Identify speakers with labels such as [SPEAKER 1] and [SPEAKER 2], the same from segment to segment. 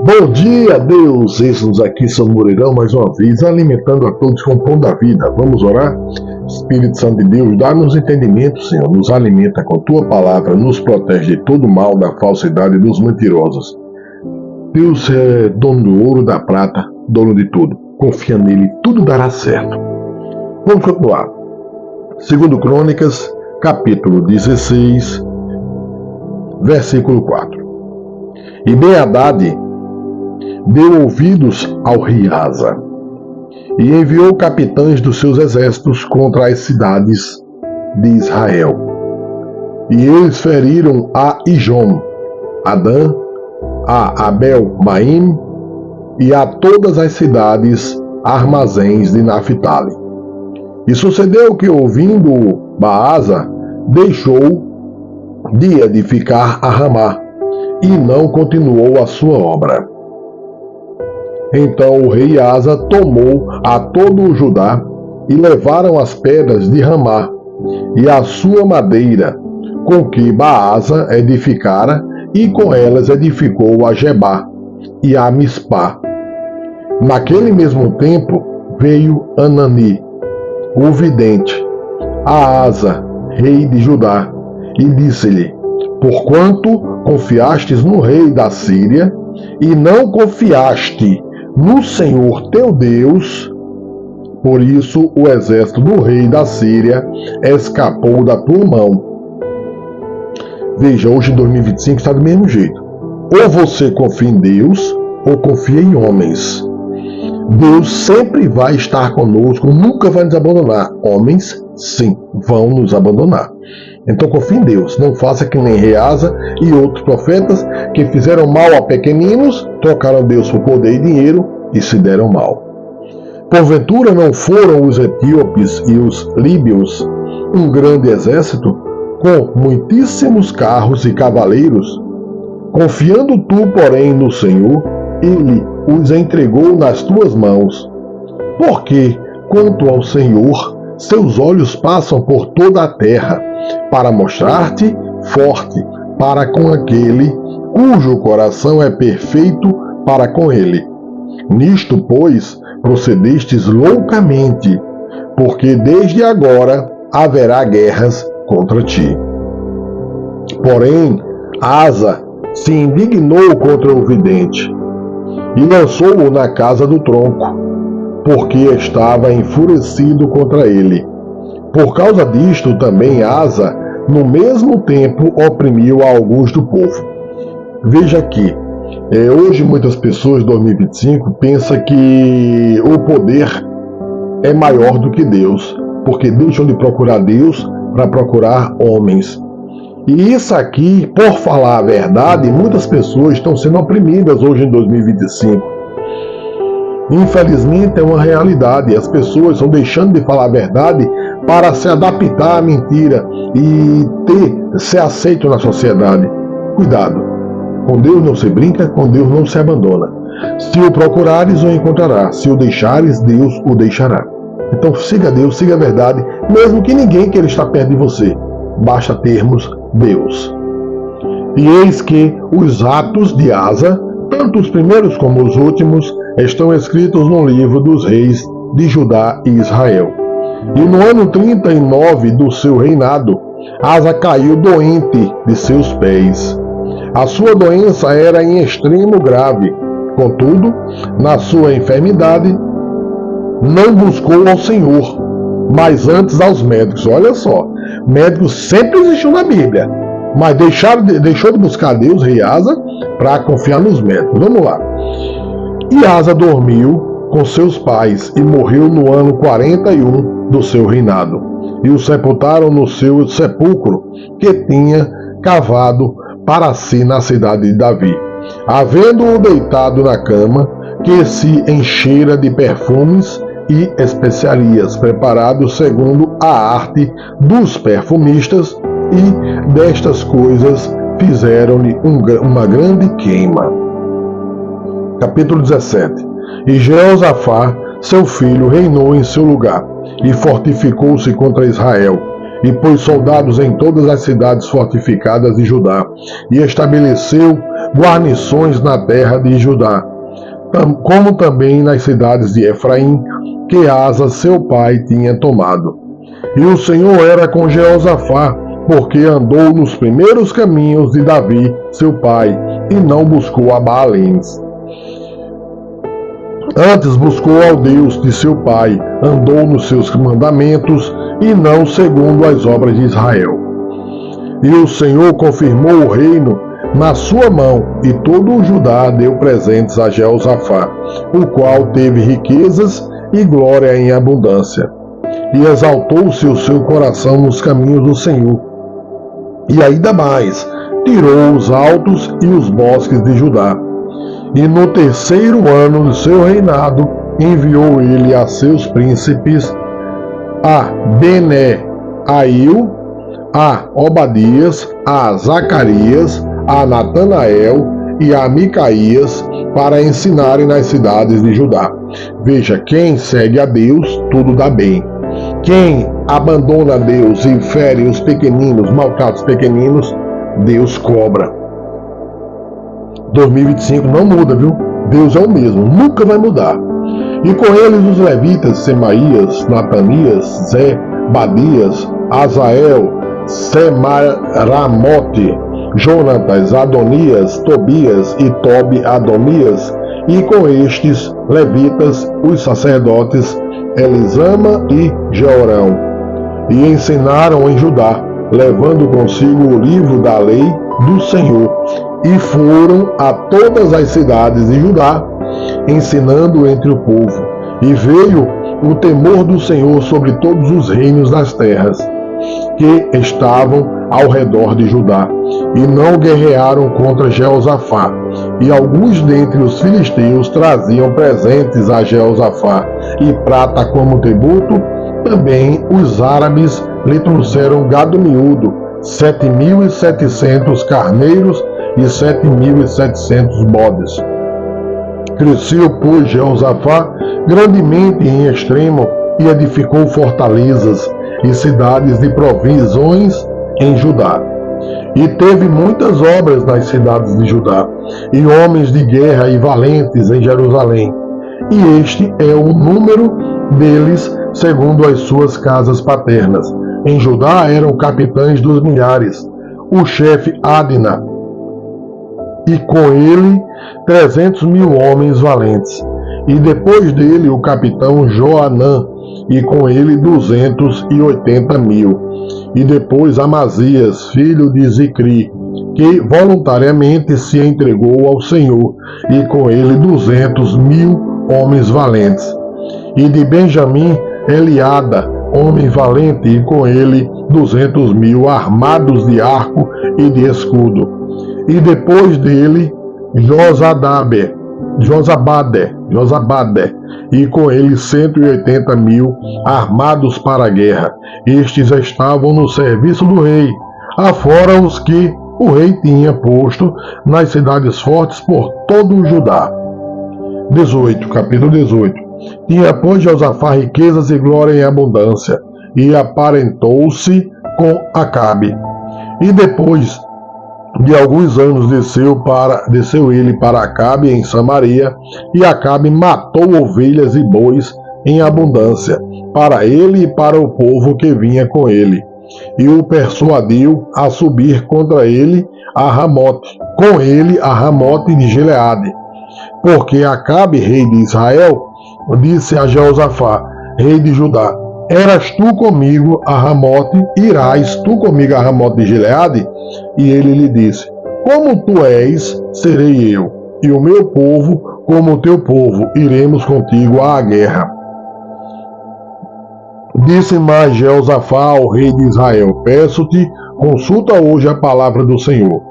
[SPEAKER 1] Bom dia, Deus! Esses aqui são Moreirão mais uma vez, alimentando a todos com o pão da vida. Vamos orar? Espírito Santo de Deus, dá-nos entendimento, Senhor, nos alimenta com Tua palavra, nos protege de todo mal, da falsidade e dos mentirosos. Deus é dono do ouro, da prata, dono de tudo. Confia nele, tudo dará certo. Vamos continuar. 2 Crônicas, capítulo 16, versículo 4. E Ben-Hadad deu ouvidos ao rei Asa e enviou capitães dos seus exércitos contra as cidades de Israel. E eles feriram a Ijon, a Dan, a Abel-Maim e a todas as cidades armazéns de Naphtali. E sucedeu que, ouvindo Baasa, deixou de edificar a Ramá e não continuou a sua obra. Então o rei Asa tomou a todo o Judá e levaram as pedras de Ramá e a sua madeira, com que Baasa edificara, e com elas edificou a Gebá e a Mispá. Naquele mesmo tempo veio Anani, o vidente, a Asa, rei de Judá, e disse-lhe: porquanto confiastes no rei da Síria e não confiaste no Senhor teu Deus, por isso o exército do rei da Síria escapou da tua mão. Veja, hoje em 2025 está do mesmo jeito. Ou você confia em Deus, ou confia em homens. Deus sempre vai estar conosco, nunca vai nos abandonar. Homens, sim, vão nos abandonar. Então confie em Deus, não faça que nem rei Asa e outros profetas que fizeram mal a pequeninos, trocaram Deus por poder e dinheiro e se deram mal. Porventura não foram os etíopes e os líbios um grande exército, com muitíssimos carros e cavaleiros? Confiando tu, porém, no Senhor, ele os entregou nas tuas mãos. Porque, quanto ao Senhor, seus olhos passam por toda a terra, para mostrar-te forte para com aquele cujo coração é perfeito para com ele. Nisto, pois, procedestes loucamente, porque desde agora haverá guerras contra ti. Porém, Asa se indignou contra o vidente e lançou-o na casa do tronco, porque estava enfurecido contra ele. Por causa disto também Asa, no mesmo tempo, oprimiu a alguns do povo. Veja aqui, hoje muitas pessoas, em 2025, pensam que o poder é maior do que Deus, porque deixam de procurar Deus para procurar homens. E isso aqui, por falar a verdade, muitas pessoas estão sendo oprimidas hoje em 2025. Infelizmente é uma realidade, as pessoas estão deixando de falar a verdade para se adaptar à mentira e ser aceito na sociedade. Cuidado, com Deus não se brinca, com Deus não se abandona. Se o procurares, o encontrarás, se o deixares, Deus o deixará. Então siga Deus, siga a verdade, mesmo que ninguém queira estar perto de você, basta termos Deus. E eis que os atos de Asa, tanto os primeiros como os últimos, estão escritos no livro dos reis de Judá e Israel. E no ano 39 do seu reinado, Asa caiu doente de seus pés. A sua doença era em extremo grave. Contudo, na sua enfermidade, não buscou ao Senhor, mas antes aos médicos. Olha só, médicos sempre existiu na Bíblia, mas deixou de buscar a Deus, rei Asa, para confiar nos médicos. Vamos lá. E Asa dormiu com seus pais e morreu no ano 41 do seu reinado. E o sepultaram no seu sepulcro, que tinha cavado para si na cidade de Davi, havendo-o deitado na cama, que se enchera de perfumes e especiarias, preparados segundo a arte dos perfumistas, e destas coisas fizeram-lhe uma grande queima. Capítulo 17. E Jeosafá, seu filho, reinou em seu lugar, e fortificou-se contra Israel, e pôs soldados em todas as cidades fortificadas de Judá, e estabeleceu guarnições na terra de Judá, como também nas cidades de Efraim, que Asa, seu pai, tinha tomado. E o Senhor era com Jeosafá, porque andou nos primeiros caminhos de Davi, seu pai, e não buscou a Baalins. Antes buscou ao Deus de seu pai, andou nos seus mandamentos, e não segundo as obras de Israel. E o Senhor confirmou o reino na sua mão, e todo o Judá deu presentes a Jeosafá, o qual teve riquezas e glória em abundância. E exaltou-se o seu coração nos caminhos do Senhor. E ainda mais, tirou os altos e os bosques de Judá. E no terceiro ano do seu reinado, enviou ele a seus príncipes, a Bené-Ail, a Obadias, a Zacarias, a Natanael e a Micaías, para ensinarem nas cidades de Judá. Veja, quem segue a Deus, tudo dá bem. Quem abandona Deus e fere os pequeninos, maltrata os pequeninos, Deus cobra. 2025 não muda, viu? Deus é o mesmo, nunca vai mudar. E com eles os levitas, Semaías, Natanias, Zé, Badias, Azael, Semaramote, Jonatas, Adonias, Tobias e Tobi-Adonias, e com estes levitas, os sacerdotes Elisama e Jeorão, e ensinaram em Judá, levando consigo o livro da lei do Senhor, e foram a todas as cidades de Judá, ensinando entre o povo. E veio o temor do Senhor sobre todos os reinos das terras que estavam ao redor de Judá, e não guerrearam contra Jeosafá. E alguns dentre os filisteus traziam presentes a Jeosafá, e prata como tributo. Também os árabes lhe trouxeram gado miúdo, 7.700 carneiros e 7.700 bodes. Cresceu, pois, Jeosafá grandemente em extremo, e edificou fortalezas e cidades de provisões em Judá. E teve muitas obras nas cidades de Judá, e homens de guerra e valentes em Jerusalém. E este é o número deles segundo as suas casas paternas. Em Judá eram capitães dos milhares, o chefe Adna, e com ele 300.000 homens valentes. E depois dele o capitão Joanã, e com ele 280.000. E depois Amazias, filho de Zicri, que voluntariamente se entregou ao Senhor, e com ele 200.000 homens valentes. E de Benjamim, Eliada, homem valente, e com ele 200.000 armados de arco e de escudo. E depois dele Josabade, e com ele 180.000 armados para a guerra. Estes estavam no serviço do rei, afora os que o rei tinha posto nas cidades fortes por todo o Judá. 18, capítulo 18. Tinha, pois, Josafá riquezas e glória em abundância, e aparentou-se com Acabe. E depois de alguns anos desceu ele para Acabe em Samaria, e Acabe matou ovelhas e bois em abundância, para ele e para o povo que vinha com ele, e o persuadiu a subir contra ele a Ramote, com ele a Ramote de Gileade. Porque Acabe, rei de Israel, disse a Jeosafá, rei de Judá: eras tu comigo a Ramote, irás tu comigo a Ramote de Gileade? E ele lhe disse: como tu és, serei eu, e o meu povo como o teu povo, iremos contigo à guerra. Disse mais Jeosafá ao rei de Israel: peço-te, consulta hoje a palavra do Senhor.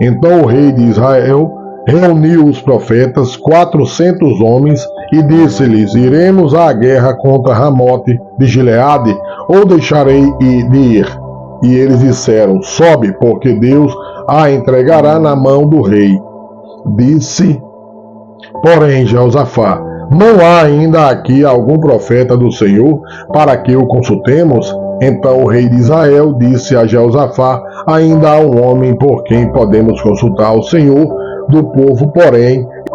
[SPEAKER 1] Então o rei de Israel reuniu os profetas, 400 homens, e disse-lhes: iremos à guerra contra Ramote de Gileade, ou deixarei de ir? E eles disseram: sobe, porque Deus a entregará na mão do rei. Disse, porém, Jeosafá: não há ainda aqui algum profeta do Senhor para que o consultemos? Então o rei de Israel disse a Jeosafá: ainda há um homem por quem podemos consultar o Senhor do povo, porém